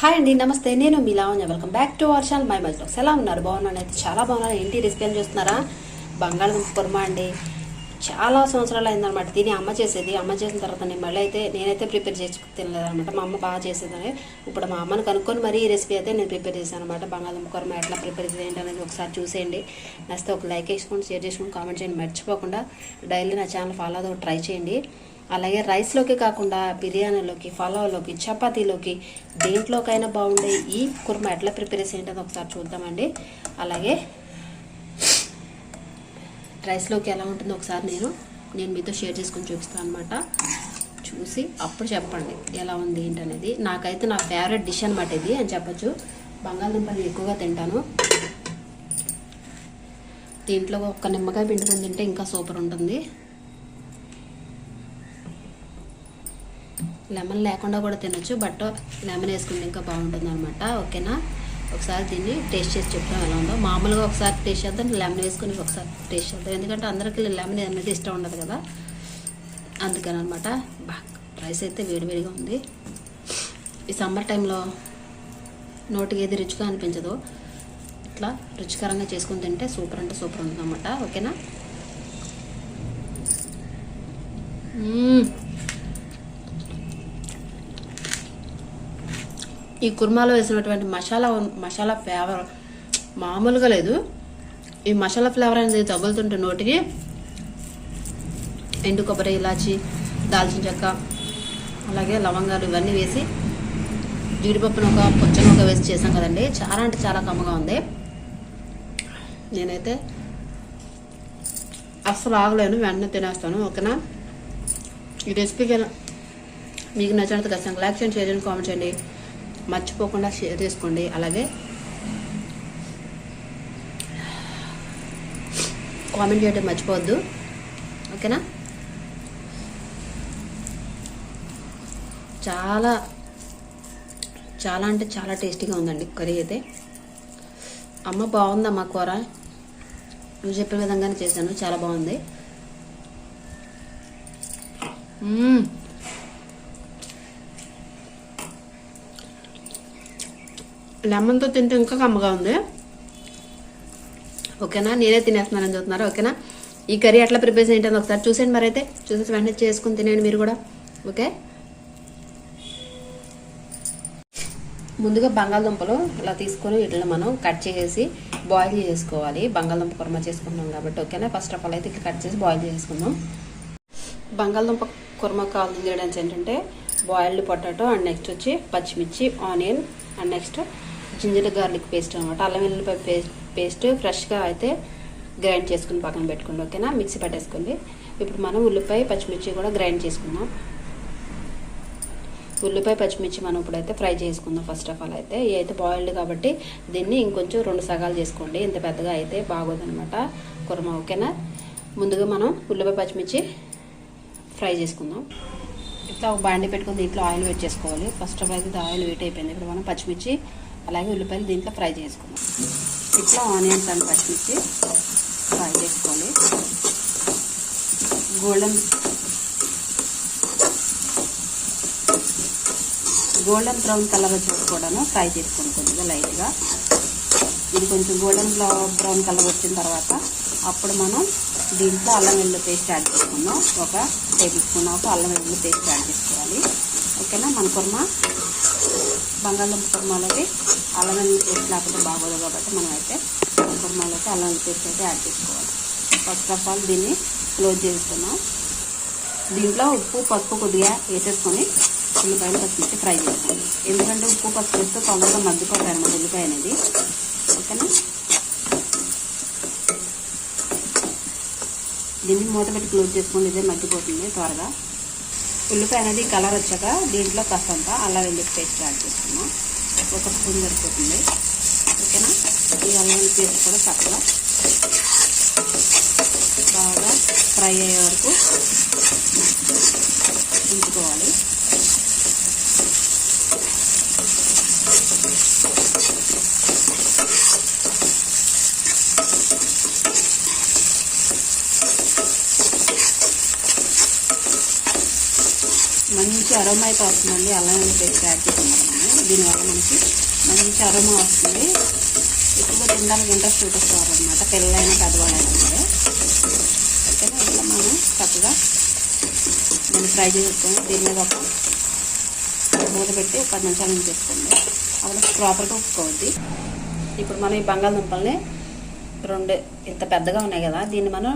Hi అండి, నమస్తే. నేను మీ Lavanya. Welcome back to our channel my మజ్లో. ఎలా ఉన్నారు? బాగున్నాను. అయితే చాలా బాగున్నాను. ఏంటి రెసిపీ అని చూస్తున్నారా? బంగాళదుంప కుర్మా అండి. చాలా సంవత్సరాలు అయిందనమాట దీని అమ్మ చేసేది. అమ్మ చేసిన తర్వాత నేనైతే ప్రిపేర్ చేసి తినలేదనమాట. మా అమ్మ బాగా చేసేదని ఇప్పుడు మా అమ్మని కనుక్కొని మరీ ఈ రెసిపీ అయితే నేను ప్రిపేర్ చేశాను అనమాట. బంగాళదుంప కుర్మా ఎట్లా ప్రిపేర్ చేయండి అనేది ఒకసారి చూసేయండి. నచ్చితే ఒక లైక్ వేసుకోండి, షేర్ చేసుకొని కామెంట్ చేయండి. మర్చిపోకుండా డైలీ నా ఛానల్ ఫాలో అవుతూ ట్రై చేయండి. అలాగే రైస్లోకి కాకుండా బిర్యానీలోకి, పలావ్లోకి, చపాతీలోకి దేంట్లోకైనా బాగుండే ఈ కుర్మా ఎట్లా ప్రిపేర్ చేయండి ఒకసారి చూద్దామండి. అలాగే రైస్లోకి ఎలా ఉంటుందో ఒకసారి నేను మీతో షేర్ చేసుకొని చూపిస్తాను అనమాట. చూసి అప్పుడు చెప్పండి ఎలా ఉంది ఏంటనేది. నాకైతే నా ఫేవరెట్ డిష్ అనమాట ఇది అని చెప్పచ్చు. బంగాళదుంపలు ఎక్కువగా తింటాను. దీంట్లో ఒక్క నిమ్మకాయ పిండుకొని తింటే ఇంకా సూపర్ ఉంటుంది. లెమన్ లేకుండా కూడా తినొచ్చు, బట్ లెమన్ వేసుకుంటే ఇంకా బాగుంటుంది అనమాట. ఓకేనా? ఒకసారి దీన్ని టేస్ట్ చేసి చెప్తాం ఎలా ఉందో. మామూలుగా ఒకసారి టేస్ట్ చేద్దాం, లెమన్ వేసుకుని ఒకసారి టేస్ట్ చేద్దాం. ఎందుకంటే అందరికీ లెమన్ అనేది ఇష్టం ఉండదు కదా, అందుకని అనమాట. రైస్ అయితే వేడివేడిగా ఉంది. ఈ సమ్మర్ టైంలో నోటికి ఏది రుచిగా అనిపించదో ఇట్లా రుచికరంగా చేసుకుని తింటే సూపర్ అంటే సూపర్ ఉంటుంది అనమాట. ఓకేనా? ఈ కుర్మాలో వేసినటువంటి మసాలా ఫ్లేవర్ మామూలుగా లేదు. ఈ మసాలా ఫ్లేవర్ అనేది తగులుతుంటే నోటికి ఎండు కొబ్బరి, ఇలాచి, దాల్చిన చెక్క, అలాగే లవంగాలు ఇవన్నీ వేసి జీడిపప్పును ఒక పొచ్చను ఒక వేసి చేసాం కదండి. చాలా అంటే చాలా కమ్మగా ఉంది. నేనైతే అస్సలు ఆగలేను, వెంటనే తినేస్తాను. ఓకేనా? ఈ రెసిపీకి మీకు నచ్చినంత ఖచ్చితంగా లైక్ చేయండి, షేర్ చేయండి, కామెంట్ చేయండి. మర్చిపోకుండా షేర్ చేసుకోండి. అలాగే కామెంట్ చేయడం మర్చిపోవద్దు. ఓకేనా? చాలా చాలా అంటే చాలా టేస్టీగా ఉందండి కర్రీ అయితే. అమ్మ బాగుందమ్మా కూర, నువ్వు చెప్పిన విధంగానే చేశాను, చాలా బాగుంది. లెమన్తో తింటే ఇంకా కమ్మగా ఉంది. ఓకేనా? నేనే తినేస్తున్నానని చూస్తున్నారు. ఓకేనా? ఈ కర్రీ ఎట్లా ప్రిపేర్ చేయండి ఒకసారి చూసేయండి. మరి అయితే చూసేసి వెంటనే చేసుకుని తినేయండి మీరు కూడా. ఓకే? ముందుగా బంగాళదుంపలు ఇలా తీసుకొని వీటిని మనం కట్ చేసి బాయిల్ చేసుకోవాలి. బంగాళదుంప కుర్మా చేసుకుంటున్నాం కాబట్టి. ఓకేనా? ఫస్ట్ ఆఫ్ ఆల్ అయితే ఇట్లా కట్ చేసి బాయిల్ చేసుకుందాం. బంగాళదుంప కుర్మా కావాల్సిన ఇంగ్రీడియంట్స్ ఏంటంటే బాయిల్డ్ పొటాటో, అండ్ నెక్స్ట్ వచ్చి పచ్చిమిర్చి, onion, and next ginger garlic paste అనమాట. అల్లం వెల్లుల్లిపాయ పేస్ట్ ఫ్రెష్గా అయితే గ్రైండ్ చేసుకుని పక్కన పెట్టుకోండి. ఓకేనా? మిక్సీ పట్టేసుకోండి. ఇప్పుడు మనం ఉల్లిపాయ, పచ్చిమిర్చి కూడా గ్రైండ్ చేసుకుందాం. ఉల్లిపాయ, పచ్చిమిర్చి మనం ఇప్పుడైతే ఫ్రై చేసుకుందాం. ఫస్ట్ ఆఫ్ ఆల్ అయితే ఇవి అయితే బాయిల్డ్ కాబట్టి దీన్ని ఇంకొంచెం 2 సగాలు చేసుకోండి. ఇంత పెద్దగా అయితే బాగోదనమాట కుర్మా. ఓకేనా? ముందుగా మనం ఉల్లిపాయ, పచ్చిమిర్చి ఫ్రై చేసుకుందాం. ఇట్లా ఒక బాండి పెట్టుకుని దీంట్లో ఆయిల్ వేట్ చేసుకోవాలి. ఫస్ట్ ఆఫ్ ఆల్ అయితే ఆయిల్ వేట్ అయిపోయింది. ఇప్పుడు మనం పచ్చిమిర్చి అలాగే ఉల్లిపాయలు దీంట్లో ఫ్రై చేసుకుందాం. ఇట్లా ఆనియన్స్ అండ్ పచ్చిమిర్చి ఫ్రై చేసుకోవాలి. గోల్డెన్ బ్రౌన్ కలర్ వచ్చేసి కూడాను ఫ్రై చేసుకోండి కొద్దిగా లైట్గా. ఇది కొంచెం గోల్డెన్ బ్రౌన్ కలర్ వచ్చిన తర్వాత అప్పుడు మనం దీంట్లో అల్లం వెల్లుల్లి పేస్ట్ యాడ్ చేసుకుందాం. ఒక టేబుల్ స్పూన్ ఆఫ్ అల్లం వెల్లుల్లి పేస్ట్ యాడ్ చేసుకోవాలి. ఓకేనా? మన కుర్మా బంగాళదుంప కుర్మాలోకి అల్లం వెల్లుల్లి పేస్ట్ లేకపోతే బాగోదు కాబట్టి మనం అయితే కుర్మాలోకి అల్లం వెల్లుల్లి పేస్ట్ అయితే యాడ్ చేసుకోవాలి. ఫస్ట్ ఆఫ్ ఆల్ దీన్ని క్లోజ్ చేసుకున్నాం. దీంట్లో ఉప్పు, పసుపు కొద్దిగా వేసేసుకొని ఉల్లిపాయలు, పచ్చిమిర్చి ఫ్రై చేసుకోండి. ఎందుకంటే ఉప్పు, పసుపు వేస్తే తొందరగా మగ్గిపోతాయి అన్నమాట ఉల్లిపాయ అనేది. ఓకేనా? దీన్ని మూత పెట్టి క్లోజ్ చేసుకొని ఇదే మగ్గిపోతుంది త్వరగా. ఉల్లిపాయ అనేది కలర్ వచ్చాక దీంట్లో కాస్తంత అల్లం వెల్లుల్లి పేస్ట్ యాడ్ చేసుకున్నాం. ఒక స్పూన్ సరిపోతుంది. ఓకేనా? ఈ అల్లం వెల్లుల్లి పేస్ట్ కూడా చక్కగా బాగా ఫ్రై అయ్యే వరకు ఉంచుకోవాలి. మంచి అరోమా అయితే వస్తుందండి అల్లం వెల్లుల్లి పేస్ట్ యాడ్ చేసుకున్నాం. దీనివల్ల మనకి మంచి అరోమా వస్తుంది. ఎక్కువగా తినడానికి ఇంట్రెస్ట్ చూపిస్తారనమాట, పిల్లలైనా పెద్దవాళ్ళైనా సరే. ఓకేనా, ఇట్లా మనం చక్కగా దీన్ని ఫ్రై చేసుకొని దీని మీద ఒక మూత పెట్టి 10 నిమిషాలు ఉంచేసుకోండి. అప్పుడు ప్రాపర్గా కుక్ అవుద్ది. ఇప్పుడు మనం ఈ బంగాళదుంపల్ని ఇంత పెద్దగా ఉన్నాయి కదా, దీన్ని మనం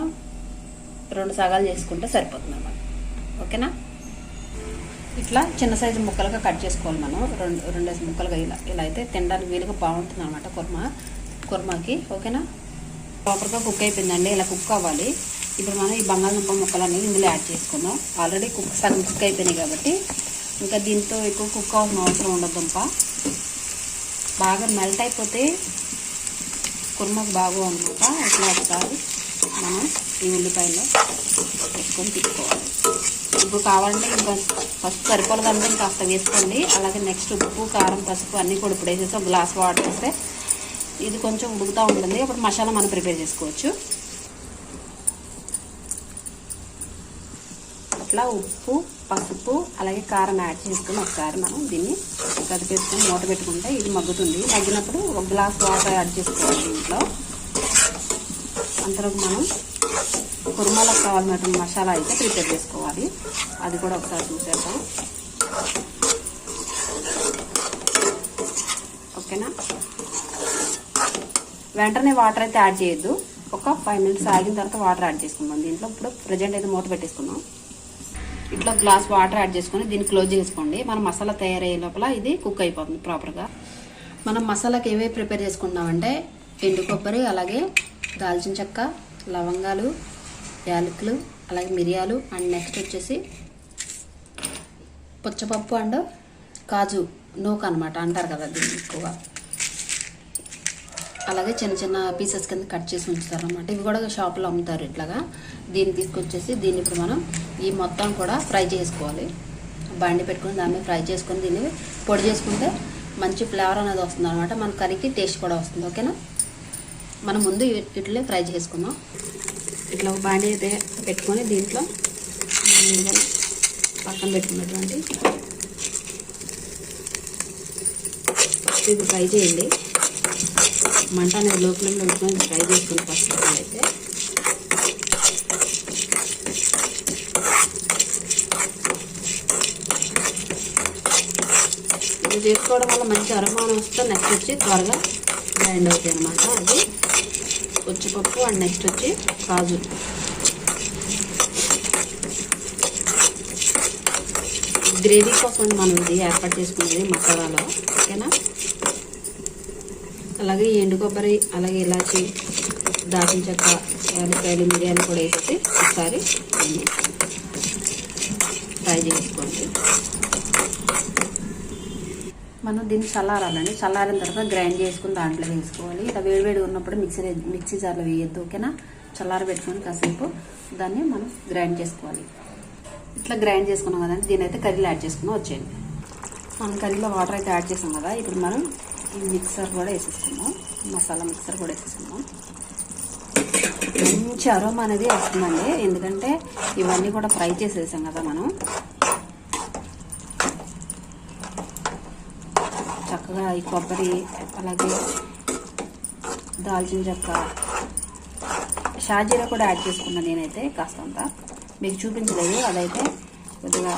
2 సగాలు చేసుకుంటే సరిపోతుంది అన్నమాట. ఓకేనా, ఇట్లా చిన్న సైజు ముక్కలుగా కట్ చేసుకోవాలి మనం. 2 ముక్కలుగా ఇలా అయితే తినడానికి వీలుగా బాగుంటుంది అనమాట కుర్మాకి. ఓకేనా, ప్రాపర్గా కుక్ అయిపోయిందండి. ఇలా కుక్ అవ్వాలి. ఇప్పుడు మనం ఈ బంగాళదుంప ముక్కలు అనేవి ఇందులో యాడ్ చేసుకుందాం. ఆల్రెడీ సగం కుక్ అయిపోయినాయి కాబట్టి ఇంకా దీంతో ఎక్కువ కుక్ అవ్వాల్సిన అవసరం ఉండదు. దుంప బాగా మెల్ట్ అయిపోతే కుర్మాకు బాగోదన్నమాట. అట్లా ఒకసారి మనం ఈ ఉల్లిపాయలో వేసుకొని తిప్పుకోవాలి. ఇప్పుడు కావాలంటే ఇంకా ఫస్ట్ సరిపోలేదంటే ఇంకా కాస్త వేసుకోండి. అలాగే నెక్స్ట్ ఉప్పు, కారం, పసుపు అన్నీ కూడా ఇప్పుడు వేసేసి ఒక గ్లాస్ వాటర్ వేస్తే ఇది కొంచెం ఉడుకుతూ ఉంటుంది. అప్పుడు మసాలా మనం ప్రిపేర్ చేసుకోవచ్చు. అట్లా ఉప్పు, పసుపు అలాగే కారం యాడ్ చేసుకుని ఒకసారి మనం దీన్ని కదిపేసుకొని మూత పెట్టుకుంటే ఇది మగ్గుతుంది. మగ్గినప్పుడు ఒక గ్లాస్ వాటర్ యాడ్ చేసుకోవాలి దీంట్లో. అంతలోకి మనం కుర్మాలకు కావాల్సినటువంటి మసాలా అయితే ప్రిపేర్ చేసుకోవాలి. అది కూడా ఒకసారి చూసేద్దాం. ఓకేనా, వెంటనే వాటర్ అయితే యాడ్ చేయొద్దు. ఒక 5 మినిట్స్ ఆగిన తర్వాత వాటర్ యాడ్ చేసుకుందాం. దీంట్లో ఇప్పుడు ప్రజెంట్ అయితే మూత పెట్టేసుకుందాం. ఇట్లా గ్లాస్ వాటర్ యాడ్ చేసుకొని దీన్ని క్లోజ్ చేసుకోండి. మనం మసాలా తయారయ్యే లోపల ఇది కుక్ అయిపోతుంది ప్రాపర్గా. మనం మసాలాకి ఏవే ప్రిపేర్ చేసుకుంటున్నామంటే ఎండు కొబ్బరి, అలాగే దాల్చిన చెక్క, లవంగాలు, యాలకులు, అలాగే మిరియాలు, అండ్ నెక్స్ట్ వచ్చేసి పుచ్చపప్పు అండ్ కాజు నూక అనమాట అంటారు కదా దీన్ని ఎక్కువగా. అలాగే చిన్న చిన్న పీసెస్ కింద కట్ చేసి ఉంచుతారు అనమాట. ఇవి కూడా షాప్లో అమ్ముతారు ఇట్లాగా. దీన్ని తీసుకొచ్చేసి దీన్ని ఇప్పుడు మనం ఈ మొత్తం కూడా ఫ్రై చేసుకోవాలి. బండి పెట్టుకుని దాన్ని ఫ్రై చేసుకొని దీన్ని పొడి చేసుకుంటే మంచి ఫ్లేవర్ అనేది వస్తుంది అనమాట. మన కర్రీకి టేస్ట్ కూడా వస్తుంది. ఓకేనా, మనం ముందు ఇట్లే ఫ్రై చేసుకుందాం. ఇట్లా ఒక బండి అయితే పెట్టుకొని దీంట్లో పక్కన పెట్టుకున్నటువంటి ఇది ఫ్రై చేయండి. మంట అనేది లోపల పెట్టుకొని ఫ్రై చేసుకుని ఫస్ట్ అయితే ఇది చేసుకోవడం వల్ల మంచి అరమానం వస్తే నెక్స్ట్ వచ్చి త్వరగా గ్రైండ్ అవుతాయి అనమాట. అది పుచ్చపప్పు అండ్ నెక్స్ట్ వచ్చి కాజు. గ్రేవీ కోసం మనం ఇది ఏర్పాటు చేసుకునేది మసాలాలో. ఓకేనా, అలాగే ఎండు కొబ్బరి, అలాగే ఇలాచి, దాల్చిన చెక్క, యాలక్కాయలు, మిరియాలు కూడా వేసేసి ఒకసారి ఫ్రై చేసుకోండి. మనం దీన్ని చల్లారాలండి. చల్లారిన తర్వాత గ్రైండ్ చేసుకుని దాంట్లో వేసుకోవాలి. ఇలా వేడివేడి ఉన్నప్పుడు మిక్సీ జార్లో వేయద్దు. ఓకేనా, చల్లారబెట్టుకొని కాసేపు దాన్ని మనం గ్రైండ్ చేసుకోవాలి. ఇట్లా గ్రైండ్ చేసుకున్నాం కదండి, దీని అయితే కర్రీలో యాడ్ చేసుకుని వచ్చేయండి. మనం కర్రీలో వాటర్ అయితే యాడ్ చేసాం కదా, ఇప్పుడు మనం ఈ మిక్సర్ కూడా వేసేసుకుందాం. మసాలా మిక్సర్ కూడా వేసేసుకుందాం. మంచి అరోమా అనేది వస్తుందండి, ఎందుకంటే ఇవన్నీ కూడా ఫ్రై చేసేసాం కదా మనం. చక్కగా ఈ కొబ్బరి, అలాగే దాల్చిన చెక్క, షాజీరా కూడా యాడ్ చేసుకున్నాను నేనైతే. కాస్తంత మీకు చూపించలేదు, అదైతే కొద్దిగా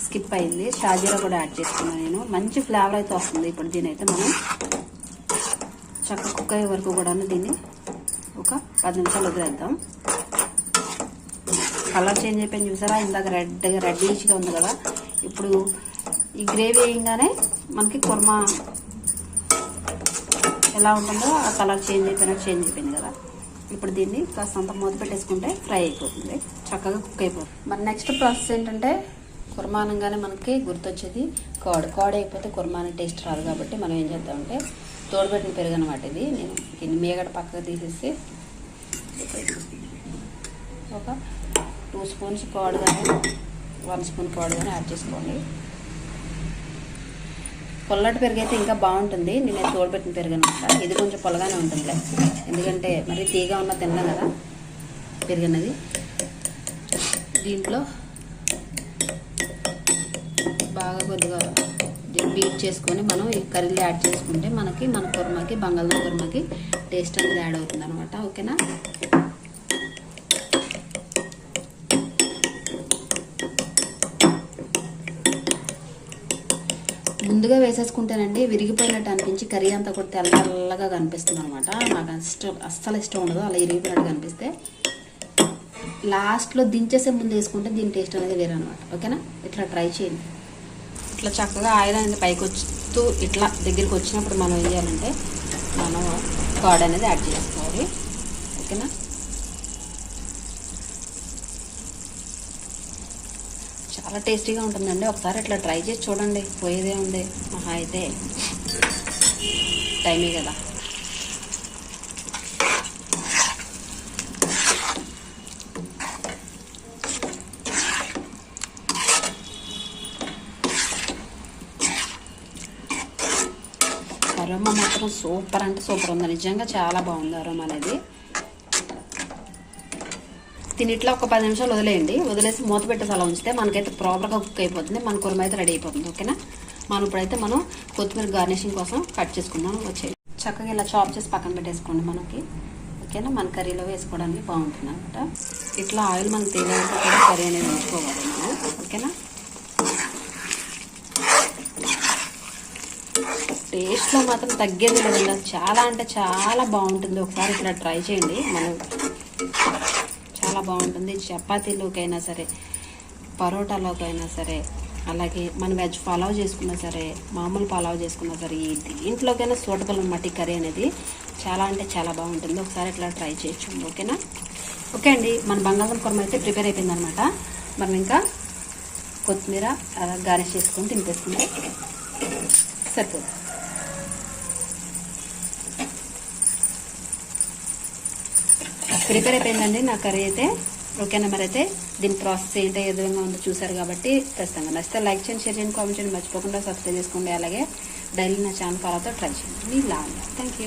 స్కిప్ అయింది. షాజీరా కూడా యాడ్ చేసుకున్నాను నేను. మంచి ఫ్లేవర్ అయితే వస్తుంది. ఇప్పుడు దీనైతే మనం చక్కగా కుక్ అయ్యే వరకు కూడా దీన్ని ఒక 10 నిమిషాలు వదిలేద్దాం. కలర్ చేంజ్ అయిపోయింది చూసారా, ఇందాక రెడ్డిష్గా ఉంది కదా. ఇప్పుడు ఈ గ్రేవీ వేయంగానే మనకి కుర్మా ఎలా ఉంటుందో ఆ కలర్ చేంజ్ అయిపోయింది కదా. ఇప్పుడు దీన్ని కాస్తంత మూత పెట్టేసుకుంటే ఫ్రై అయిపోతుంది, చక్కగా కుక్ అయిపోతుంది. మరి నెక్స్ట్ ప్రాసెస్ ఏంటంటే, కుర్మా అనగానే మనకి గుర్తొచ్చేది కోడి అయిపోతే కుర్మా అనే టేస్ట్ రాదు. కాబట్టి మనం ఏం చేద్దామంటే తోడుపెట్టిన పెరుగు అనమాట ఇది. నేను దీన్ని మేగడ పక్కకు తీసేసి ఒక 2 స్పూన్స్ కర్డ్ కానీ 1 స్పూన్ కర్డ్ కానీ యాడ్ చేసుకోండి. పొల్లటి పెరుగు అయితే ఇంకా బాగుంటుంది. నేను తోడుపెట్టిన పెరుగు అనమాట. ఇది కొంచెం పొలగానే ఉంటుందిలే, ఎందుకంటే మరి తీగా ఉన్న తిన్నాం కదా పెరుగు అన్నది. దీంట్లో బాగా కొద్దిగా దీన్ని బీట్ చేసుకొని మనం ఈ కర్రీలో యాడ్ చేసుకుంటే మనకి మన కుర్మాకి బంగాళదుంప కుర్మాకి టేస్ట్ అనేది యాడ్ అవుతుంది అనమాట. ఓకేనా. ముందుగా వేసేసుకుంటేనండి విరిగిపోయినట్టు అనిపించి కర్రీ అంతా కూడా తెల్లగా కనిపిస్తుంది అనమాట. నాకు అస్సలు ఇష్టం ఉండదు అలా విరిగిపోయినట్టు కనిపిస్తే. లాస్ట్లో దించేసే ముందు వేసుకుంటే దీని టేస్ట్ అనేది వేరే అనమాట. ఓకేనా. ఇట్లా ట్రై చేయండి. ఇట్లా చక్కగా ఆయిల్ అనేది పైకి వస్తూ ఇట్లా దగ్గరికి వచ్చినప్పుడు మనం ఏం చేయాలంటే మనం కర్డ్ అనేది యాడ్ చేసుకోవాలి. ఓకేనా. చాలా టేస్టీగా ఉంటుందండి. ఒకసారి ఇట్లా ట్రై చేసి చూడండి. పోయేదే ఉంది మహా అయితే టైమే కదా. అరోమా మాత్రం సూపర్ అంటే సూపర్ ఉంది. నిజంగా చాలా బాగుంది అరోమా అనేది. దీని ఇట్లా ఒక 10 నిమిషాలు వదిలేయండి. వదిలేసి మూత పెట్టేసి అలా ఉంచితే మనకైతే ప్రాపర్గా కుక్ అయిపోతుంది. మన కుర్మా అయితే రెడీ అయిపోతుంది. ఓకేనా. మనం ఇప్పుడైతే మనం కొత్తిమీర గార్నిషింగ్ కోసం కట్ చేసుకుందాం. వచ్చేది చక్కగా ఇలా చాప్ చేసి పక్కన పెట్టేసుకోండి మనకి. ఓకేనా. మన కర్రీలో వేసుకోవడానికి బాగుంటుంది అనమాట. ఇట్లా ఆయిల్ మనకు తేలినంత కూడా కర్రీ అనేది ఉంచుకోవాలి మనం. ఓకేనా. టేస్ట్లో మాత్రం తగ్గేది లేదండి. చాలా అంటే చాలా బాగుంటుంది. ఒకసారి ఇట్లా ట్రై చేయండి. మనం చాలా బాగుంటుంది. చపాతీలోకైనా సరే, పరోటాలోకైనా సరే, అలాగే మన వెజ్ పలావ్ చేసుకున్నా సరే, మామూలు పలావ్ చేసుకున్నా సరే, దీంట్లోకైనా సూటబుల్ అన్నమాట. ఈ కర్రీ అనేది చాలా అంటే చాలా బాగుంటుంది. ఒకసారి ఇట్లా ట్రై చేయొచ్చు. ఓకేనా. ఓకే అండి. మన బంగాళదుంప కుర్మా అయితే ప్రిపేర్ అయిపోయింది అనమాట. మనం ఇంకా కొత్తిమీర గార్నిష్ చేసుకొని తినిపేసుకుంటే సరిపోతుంది. ప్రిపేర్ అయిపోయిందండి నా కర్రీ అయితే. ఓకేనా. మరి అయితే దీని ప్రాసెస్ ఏంటో ఏ విధంగా ఉందో చూసారు కాబట్టి ఖచ్చితంగా నచ్చితే లైక్ చేయండి, షేర్ చేయండి, కామెంట్ చేయండి. మర్చిపోకుండా సబ్స్క్రైబ్ చేసుకోండి. అలాగే డైలీ నా ఛానల్ ఫాలో అవుతూ ట్రై చేయండి. మీ లాగా. Thank you.